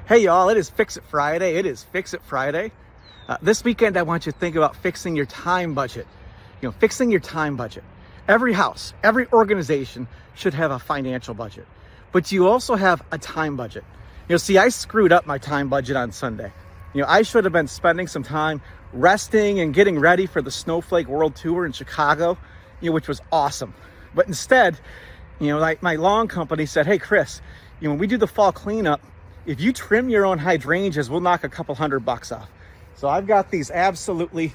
Hey y'all, it is Fix It Friday. It is Fix It Friday. This weekend, I want you to think about fixing your time budget. Fixing your time budget. Every house, every organization should have a financial budget, but you also have a time budget. See, I screwed up my time budget on Sunday. I should have been spending some time resting and getting ready for the Snowflake World Tour in Chicago, which was awesome. But instead, like my lawn company said, hey, Chris, when we do the fall cleanup, if you trim your own hydrangeas, we'll knock a couple $100 off. So I've got these absolutely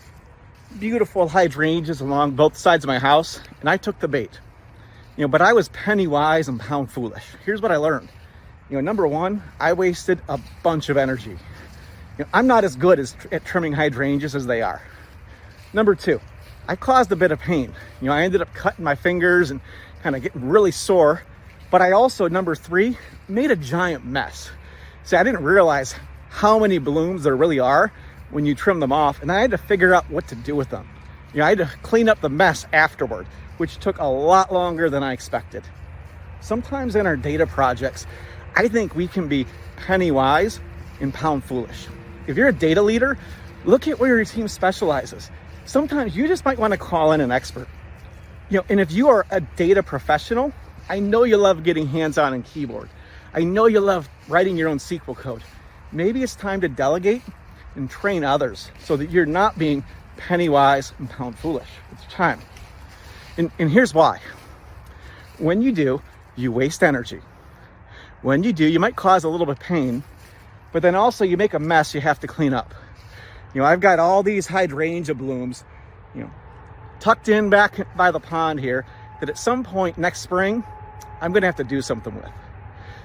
beautiful hydrangeas along both sides of my house, and I took the bait. But I was penny wise and pound foolish. Here's what I learned. Number one, I wasted a bunch of energy. I'm not as good at trimming hydrangeas as they are. Number two, I caused a bit of pain. I ended up cutting my fingers and kind of getting really sore. But I also, number three, made a giant mess. See, I didn't realize how many blooms there really are when you trim them off, and I had to figure out what to do with them. I had to clean up the mess afterward, which took a lot longer than I expected. Sometimes in our data projects, I think we can be penny wise and pound foolish. If you're a data leader, look at where your team specializes. Sometimes you just might want to call in an expert. And if you are a data professional, I know you love getting hands-on in keyboard. I know you love writing your own SQL code. Maybe it's time to delegate and train others so that you're not being penny wise and pound foolish with your time. And here's why. When you do, you waste energy. When you do, you might cause a little bit of pain, but then also you make a mess you have to clean up. I've got all these hydrangea blooms, tucked in back by the pond here that at some point next spring, I'm gonna have to do something with.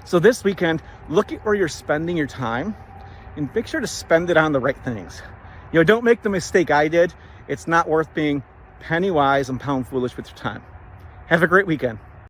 So this weekend, look at where you're spending your time and make sure to spend it on the right things. Don't make the mistake I did. It's not worth being penny wise and pound foolish with your time. Have a great weekend.